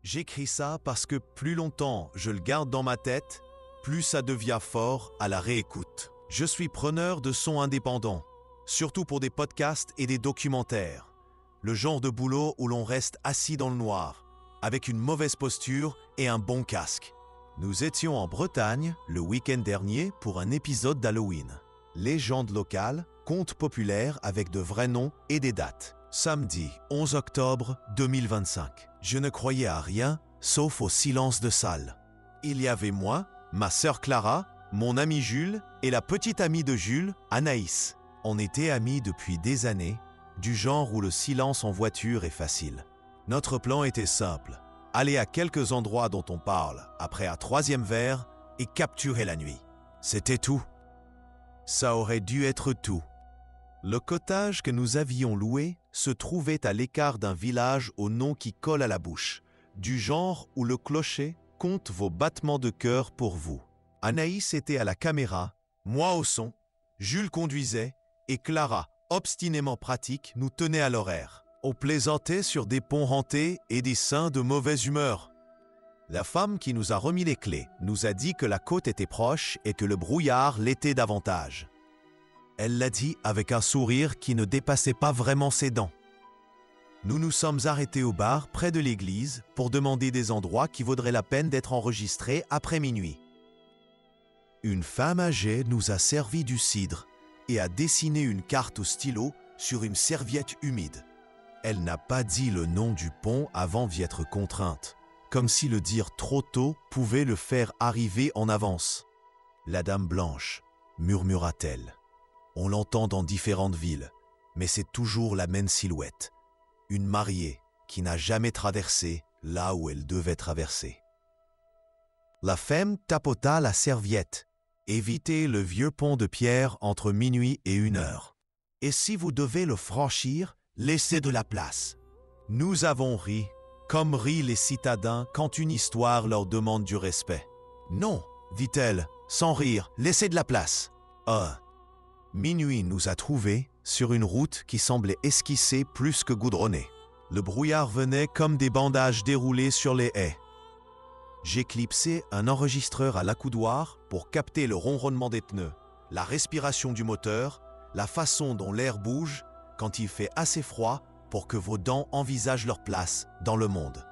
J'écris ça parce que plus longtemps je le garde dans ma tête, plus ça devient fort à la réécoute. Je suis preneur de sons indépendants, surtout pour des podcasts et des documentaires. Le genre de boulot où l'on reste assis dans le noir, avec une mauvaise posture et un bon casque. Nous étions en Bretagne le week-end dernier pour un épisode d'Halloween. Légende locale, conte populaire avec de vrais noms et des dates. Samedi 11 octobre 2025. Je ne croyais à rien, sauf au silence de salle. Il y avait moi, ma sœur Clara, mon ami Jules et la petite amie de Jules, Anaïs. On était amis depuis des années, du genre où le silence en voiture est facile. Notre plan était simple, aller à quelques endroits dont on parle après un troisième verre et capturer la nuit. C'était tout. Ça aurait dû être tout. Le cottage que nous avions loué se trouvait à l'écart d'un village au nom qui colle à la bouche, du genre où le clocher compte vos battements de cœur pour vous. Anaïs était à la caméra, moi au son, Jules conduisait et Clara, obstinément pratique, nous tenait à l'horaire. On plaisantait sur des ponts hantés et des seins de mauvaise humeur. La femme qui nous a remis les clés nous a dit que la côte était proche et que le brouillard l'était davantage. Elle l'a dit avec un sourire qui ne dépassait pas vraiment ses dents. Nous nous sommes arrêtés au bar près de l'église pour demander des endroits qui vaudraient la peine d'être enregistrés après minuit. Une femme âgée nous a servi du cidre et a dessiné une carte au stylo sur une serviette humide. Elle n'a pas dit le nom du pont avant d'y être contrainte, comme si le dire trop tôt pouvait le faire arriver en avance. La dame blanche, murmura-t-elle. On l'entend dans différentes villes, mais c'est toujours la même silhouette. Une mariée qui n'a jamais traversé là où elle devait traverser. La femme tapota la serviette. Évitez le vieux pont de pierre entre minuit et 1h. Et si vous devez le franchir, laissez de la place. Nous avons ri, comme rient les citadins quand une histoire leur demande du respect. Non, dit-elle, sans rire, laissez de la place. Minuit nous a trouvés sur une route qui semblait esquissée plus que goudronnée. Le brouillard venait comme des bandages déroulés sur les haies. J'ai clipsé un enregistreur à l'accoudoir pour capter le ronronnement des pneus, la respiration du moteur, la façon dont l'air bouge quand il fait assez froid pour que vos dents envisagent leur place dans le monde.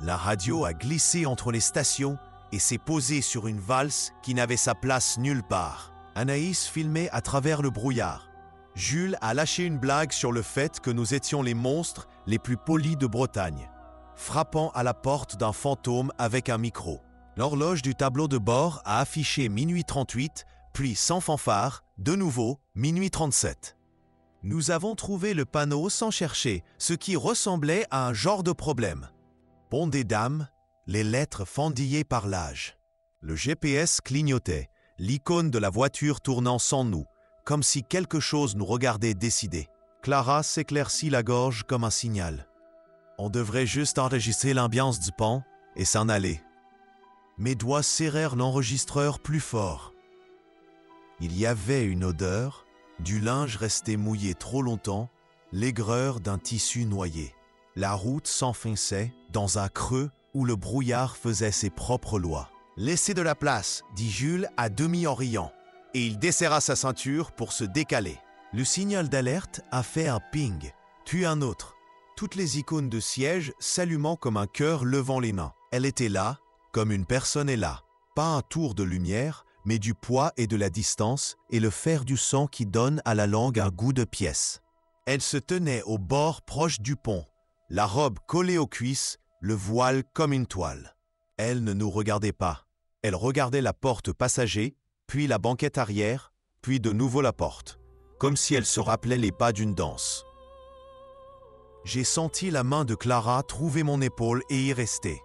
La radio a glissé entre les stations et s'est posée sur une valse qui n'avait sa place nulle part. Anaïs filmait à travers le brouillard. Jules a lâché une blague sur le fait que nous étions les monstres les plus polis de Bretagne, frappant à la porte d'un fantôme avec un micro. L'horloge du tableau de bord a affiché minuit 38, puis sans fanfare, de nouveau minuit 37. Nous avons trouvé le panneau sans chercher, ce qui ressemblait à un genre de problème. Pont des Dames, les lettres fendillées par l'âge. Le GPS clignotait, l'icône de la voiture tournant sans nous, comme si quelque chose nous regardait décider. Clara s'éclaircit la gorge comme un signal. On devrait juste enregistrer l'ambiance du pont et s'en aller. Mes doigts serrèrent l'enregistreur plus fort. Il y avait une odeur, du linge resté mouillé trop longtemps, l'aigreur d'un tissu noyé. La route s'enfonçait dans un creux où le brouillard faisait ses propres lois. « Laissez de la place », dit Jules à demi en riant, et il desserra sa ceinture pour se décaler. Le signal d'alerte a fait un ping, puis un autre. Toutes les icônes de siège s'allumant comme un cœur levant les mains. Elle était là, comme une personne est là. Pas un tour de lumière, mais du poids et de la distance et le fer du sang qui donne à la langue un goût de pièce. Elle se tenait au bord proche du pont, la robe collée aux cuisses, le voile comme une toile. Elle ne nous regardait pas. Elle regardait la porte passager, puis la banquette arrière, puis de nouveau la porte, comme si elle se rappelait les pas d'une danse. J'ai senti la main de Clara trouver mon épaule et y rester.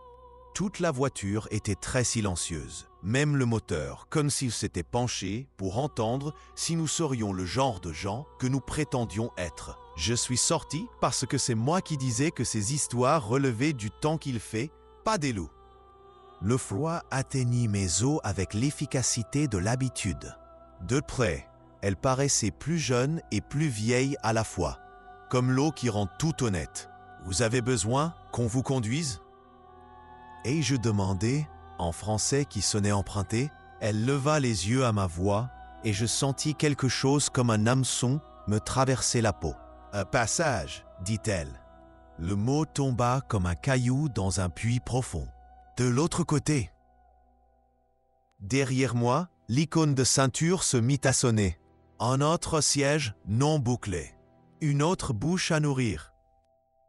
Toute la voiture était très silencieuse, même le moteur, comme s'il s'était penché pour entendre si nous serions le genre de gens que nous prétendions être. Je suis sorti parce que c'est moi qui disais que ces histoires relevaient du temps qu'il fait, pas des loups. Le froid atteignit mes os avec l'efficacité de l'habitude. De près, elle paraissait plus jeune et plus vieille à la fois, comme l'eau qui rend tout honnête. « Vous avez besoin qu'on vous conduise ?» Et je demandai, en français qui sonnait emprunté. Elle leva les yeux à ma voix, et je sentis quelque chose comme un hameçon me traverser la peau. « Un passage », dit-elle. Le mot tomba comme un caillou dans un puits profond. De l'autre côté. Derrière moi, l'icône de ceinture se mit à sonner. Un autre siège non bouclé. Une autre bouche à nourrir.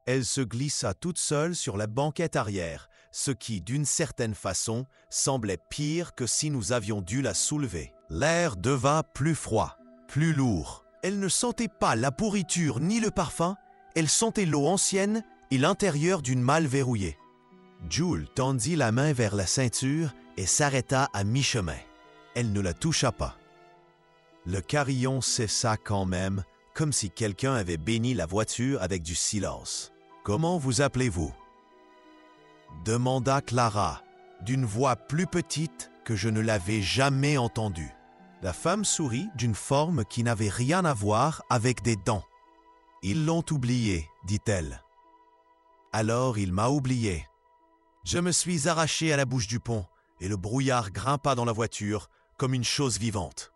Elle se glissa toute seule sur la banquette arrière, ce qui, d'une certaine façon, semblait pire que si nous avions dû la soulever. L'air devint plus froid, plus lourd. Elle ne sentait pas la pourriture ni le parfum, elle sentait l'eau ancienne et l'intérieur d'une malle verrouillée. Jules tendit la main vers la ceinture et s'arrêta à mi-chemin. Elle ne la toucha pas. Le carillon cessa quand même, comme si quelqu'un avait béni la voiture avec du silence. « Comment vous appelez-vous » demanda Clara, d'une voix plus petite que je ne l'avais jamais entendue. La femme sourit d'une forme qui n'avait rien à voir avec des dents. « Ils l'ont oublié, dit-elle. Alors il m'a oublié. Je me suis arraché à la bouche du pont et le brouillard grimpa dans la voiture comme une chose vivante.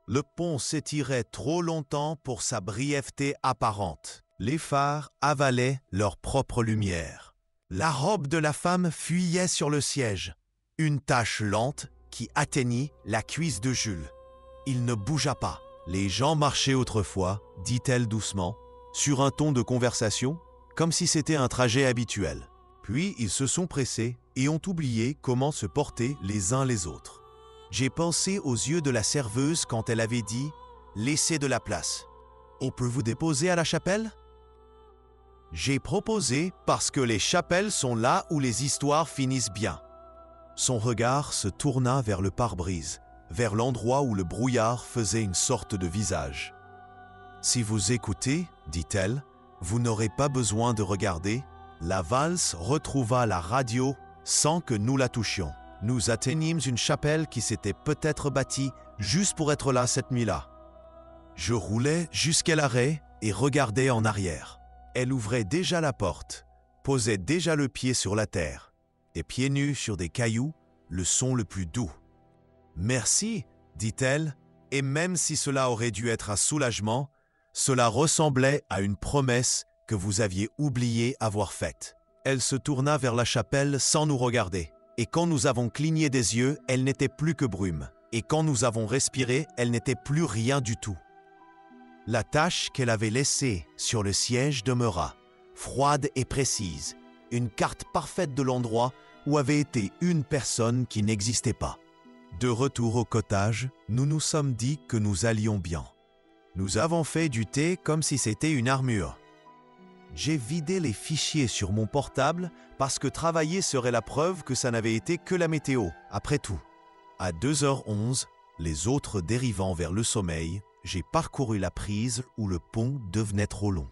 Le pont s'étirait trop longtemps pour sa brièveté apparente. Les phares avalaient leur propre lumière. La robe de la femme fuyait sur le siège, une tache lente qui atteignit la cuisse de Jules. Il ne bougea pas. Les gens marchaient autrefois, dit-elle doucement, sur un ton de conversation, comme si c'était un trajet habituel. Puis ils se sont pressés et ont oublié comment se porter les uns les autres. J'ai pensé aux yeux de la serveuse quand elle avait dit « Laissez de la place. On peut vous déposer à la chapelle ?» J'ai proposé parce que les chapelles sont là où les histoires finissent bien. Son regard se tourna vers le pare-brise, vers l'endroit où le brouillard faisait une sorte de visage. « Si vous écoutez, dit-elle, vous n'aurez pas besoin de regarder. » La valse retrouva la radio sans que nous la touchions. Nous atteignîmes une chapelle qui s'était peut-être bâtie juste pour être là cette nuit-là. Je roulais jusqu'à l'arrêt et regardais en arrière. Elle ouvrait déjà la porte, posait déjà le pied sur la terre, et pieds nus sur des cailloux, le son le plus doux. « Merci, dit-elle, et même si cela aurait dû être un soulagement, cela ressemblait à une promesse que vous aviez oublié avoir faite. » Elle se tourna vers la chapelle sans nous regarder. Et quand nous avons cligné des yeux, elle n'était plus que brume. Et quand nous avons respiré, elle n'était plus rien du tout. La tache qu'elle avait laissée sur le siège demeura, froide et précise, une carte parfaite de l'endroit où avait été une personne qui n'existait pas. De retour au cottage, nous nous sommes dit que nous allions bien. Nous avons fait du thé comme si c'était une armure. J'ai vidé les fichiers sur mon portable parce que travailler serait la preuve que ça n'avait été que la météo, après tout. À 2h11, les autres dérivant vers le sommeil, j'ai parcouru la prise où le pont devenait trop long.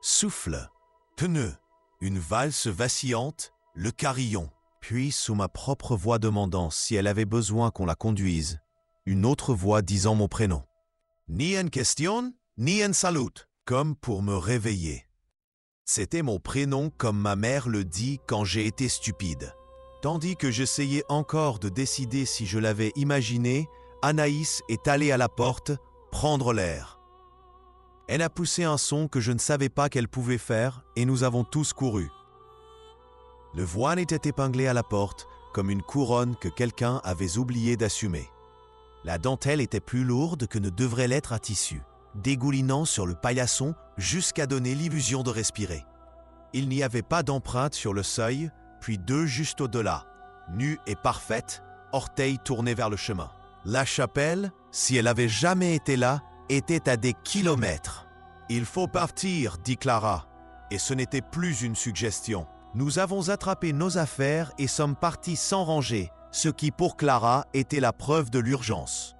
Souffle, pneu, une valse vacillante, le carillon. Puis, sous ma propre voix demandant si elle avait besoin qu'on la conduise, une autre voix disant mon prénom. Ni une question, ni un salut, comme pour me réveiller. C'était mon prénom comme ma mère le dit quand j'ai été stupide. Tandis que j'essayais encore de décider si je l'avais imaginé, Anaïs est allée à la porte prendre l'air. Elle a poussé un son que je ne savais pas qu'elle pouvait faire et nous avons tous couru. Le voile était épinglé à la porte comme une couronne que quelqu'un avait oublié d'assumer. La dentelle était plus lourde que ne devrait l'être à tissu, dégoulinant sur le paillasson jusqu'à donner l'illusion de respirer. Il n'y avait pas d'empreinte sur le seuil, puis deux juste au-delà, nue et parfaite, orteils tournés vers le chemin. La chapelle, si elle avait jamais été là, était à des kilomètres. « Il faut partir », dit Clara, et ce n'était plus une suggestion. Nous avons attrapé nos affaires et sommes partis sans ranger, ce qui pour Clara était la preuve de l'urgence.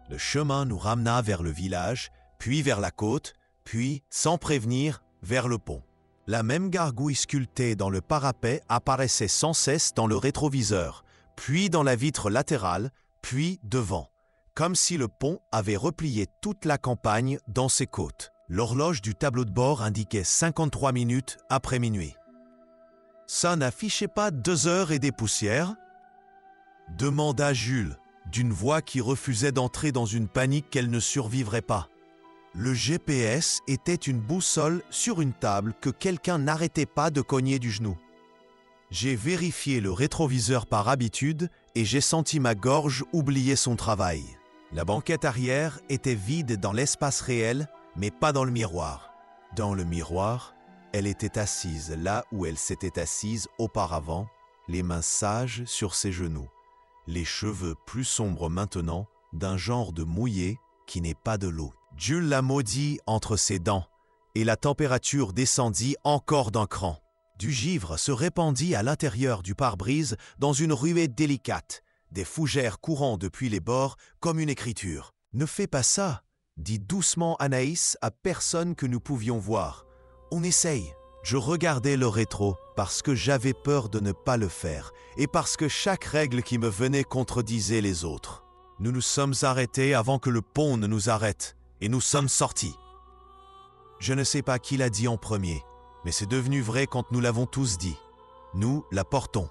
Le chemin nous ramena vers le village, puis vers la côte, puis, sans prévenir, vers le pont. La même gargouille sculptée dans le parapet apparaissait sans cesse dans le rétroviseur, puis dans la vitre latérale, puis devant, comme si le pont avait replié toute la campagne dans ses côtes. L'horloge du tableau de bord indiquait 53 minutes après minuit. Ça n'affichait pas 2 heures et des poussières ?» demanda Jules, d'une voix qui refusait d'entrer dans une panique qu'elle ne survivrait pas. Le GPS était une boussole sur une table que quelqu'un n'arrêtait pas de cogner du genou. J'ai vérifié le rétroviseur par habitude et j'ai senti ma gorge oublier son travail. La banquette arrière était vide dans l'espace réel, mais pas dans le miroir. Dans le miroir, elle était assise là où elle s'était assise auparavant, les mains sages sur ses genoux, les cheveux plus sombres maintenant, d'un genre de mouillé qui n'est pas de l'eau. Jules la maudit entre ses dents, et la température descendit encore d'un cran. Du givre se répandit à l'intérieur du pare-brise dans une ruée délicate, des fougères courant depuis les bords comme une écriture. « Ne fais pas ça !» dit doucement Anaïs à personne que nous pouvions voir. « On essaye !» Je regardais le rétro parce que j'avais peur de ne pas le faire et parce que chaque règle qui me venait contredisait les autres. Nous nous sommes arrêtés avant que le pont ne nous arrête et nous sommes sortis. Je ne sais pas qui l'a dit en premier, mais c'est devenu vrai quand nous l'avons tous dit. Nous la portons,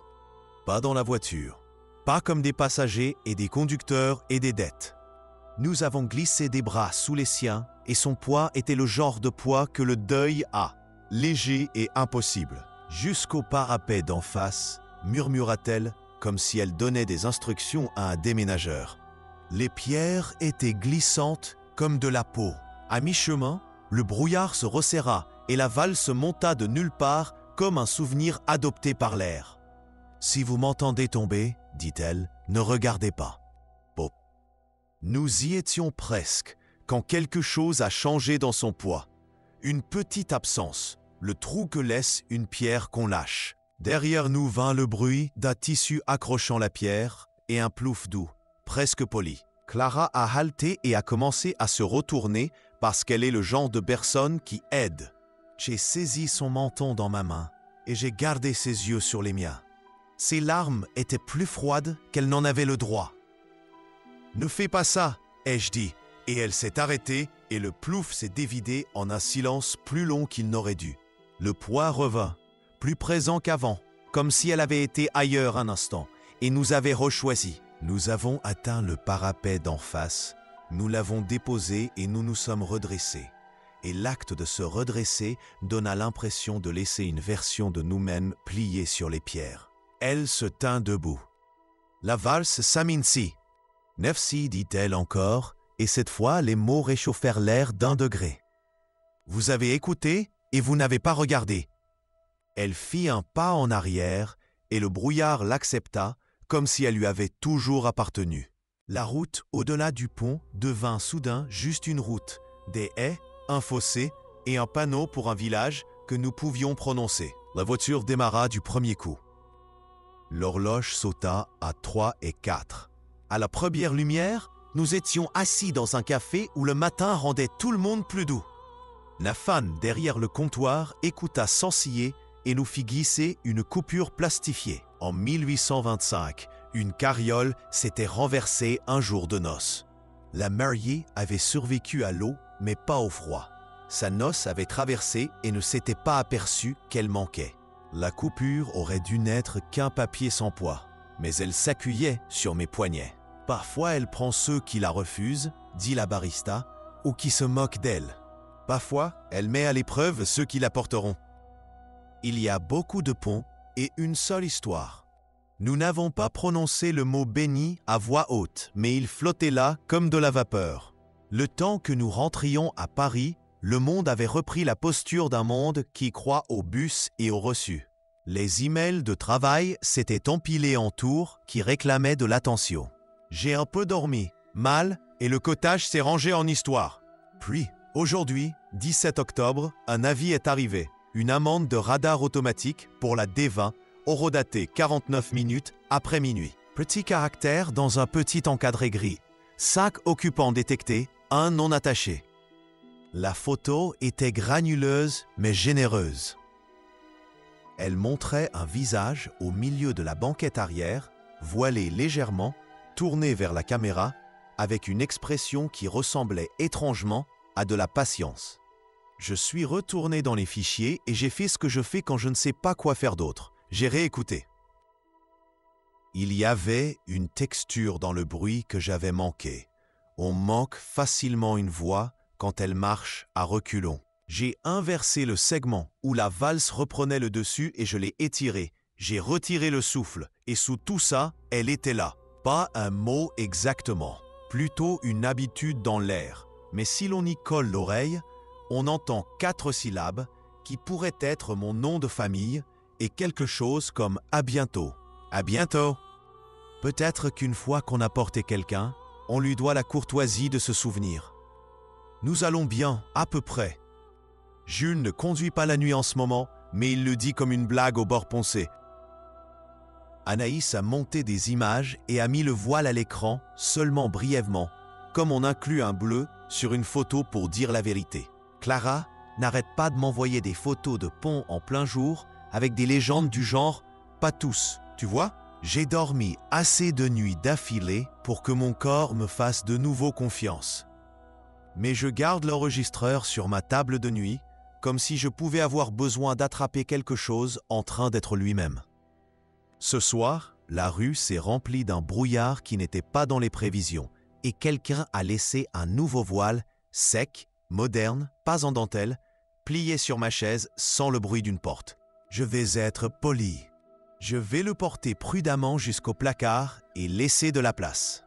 pas dans la voiture, pas comme des passagers et des conducteurs et des dettes. Nous avons glissé des bras sous les siens et son poids était le genre de poids que le deuil a, léger et impossible. Jusqu'au parapet d'en face, murmura-t-elle comme si elle donnait des instructions à un déménageur. Les pierres étaient glissantes comme de la peau. À mi-chemin, le brouillard se resserra et la valse monta de nulle part comme un souvenir adopté par l'air. « Si vous m'entendez tomber, dit-elle, ne regardez pas. » Pop. Nous y étions presque quand quelque chose a changé dans son poids. Une petite absence, le trou que laisse une pierre qu'on lâche. Derrière nous vint le bruit d'un tissu accrochant la pierre et un plouf doux, presque poli. Clara a halté et a commencé à se retourner parce qu'elle est le genre de personne qui aide. J'ai saisi son menton dans ma main et j'ai gardé ses yeux sur les miens. Ses larmes étaient plus froides qu'elle n'en avait le droit. « Ne fais pas ça !» ai-je dit, et elle s'est arrêtée et le plouf s'est dévidé en un silence plus long qu'il n'aurait dû. Le poids revint, plus présent qu'avant, comme si elle avait été ailleurs un instant, et nous avait rechoisis. Nous avons atteint le parapet d'en face, nous l'avons déposé et nous nous sommes redressés. Et l'acte de se redresser donna l'impression de laisser une version de nous-mêmes pliée sur les pierres. Elle se tint debout. La valse s'amincit. « Merci » dit-elle encore, et cette fois les mots réchauffèrent l'air d'1 degré. « Vous avez écouté et vous n'avez pas regardé. » Elle fit un pas en arrière et le brouillard l'accepta, comme si elle lui avait toujours appartenu. La route au-delà du pont devint soudain juste une route, des haies, un fossé et un panneau pour un village que nous pouvions prononcer. La voiture démarra du premier coup. L'horloge sauta à 3 et 4. À la première lumière, nous étions assis dans un café où le matin rendait tout le monde plus doux. Nafan, derrière le comptoir, écouta sans ciller et nous fit glisser une coupure plastifiée. En 1825, une carriole s'était renversée un jour de noces. La mariée avait survécu à l'eau, mais pas au froid. Sa noce avait traversé et ne s'était pas aperçue qu'elle manquait. La coupure aurait dû n'être qu'un papier sans poids, mais elle s'appuyait sur mes poignets. Parfois, elle prend ceux qui la refusent, dit la barista, ou qui se moquent d'elle. Parfois, elle met à l'épreuve ceux qui la porteront. Il y a beaucoup de ponts et une seule histoire. Nous n'avons pas prononcé le mot « béni » à voix haute, mais il flottait là comme de la vapeur. Le temps que nous rentrions à Paris, le monde avait repris la posture d'un monde qui croit au bus et au reçu. Les emails de travail s'étaient empilés en tours qui réclamaient de l'attention. J'ai un peu dormi, mal, et le cottage s'est rangé en histoire. Puis, aujourd'hui, 17 octobre, un avis est arrivé. Une amende de radar automatique pour la D20, horodatée 49 minutes après minuit. Petit caractère dans un petit encadré gris. 5 occupants détectés, 1 non attaché. La photo était granuleuse mais généreuse. Elle montrait un visage au milieu de la banquette arrière, voilé légèrement, tourné vers la caméra, avec une expression qui ressemblait étrangement à de la patience. Je suis retourné dans les fichiers et j'ai fait ce que je fais quand je ne sais pas quoi faire d'autre. J'ai réécouté. Il y avait une texture dans le bruit que j'avais manqué. On manque facilement une voix quand elle marche à reculons. J'ai inversé le segment où la valse reprenait le dessus et je l'ai étirée. J'ai retiré le souffle et sous tout ça, elle était là. Pas un mot exactement, plutôt une habitude dans l'air. Mais si l'on y colle l'oreille, on entend 4 syllabes qui pourraient être mon nom de famille et quelque chose comme « à bientôt ». À bientôt. Peut-être qu'une fois qu'on a porté quelqu'un, on lui doit la courtoisie de se souvenir. Nous allons bien, à peu près. Jules ne conduit pas la nuit en ce moment, mais il le dit comme une blague au bord poncé. Anaïs a monté des images et a mis le voile à l'écran, seulement brièvement, comme on inclut un bleu sur une photo pour dire la vérité. Clara n'arrête pas de m'envoyer des photos de ponts en plein jour avec des légendes du genre « pas tous », tu vois ? J'ai dormi assez de nuits d'affilée pour que mon corps me fasse de nouveau confiance. Mais je garde l'enregistreur sur ma table de nuit, comme si je pouvais avoir besoin d'attraper quelque chose en train d'être lui-même. Ce soir, la rue s'est remplie d'un brouillard qui n'était pas dans les prévisions, et quelqu'un a laissé un nouveau voile, sec, moderne, pas en dentelle, plié sur ma chaise sans le bruit d'une porte. Je vais être poli. Je vais le porter prudemment jusqu'au placard et laisser de la place.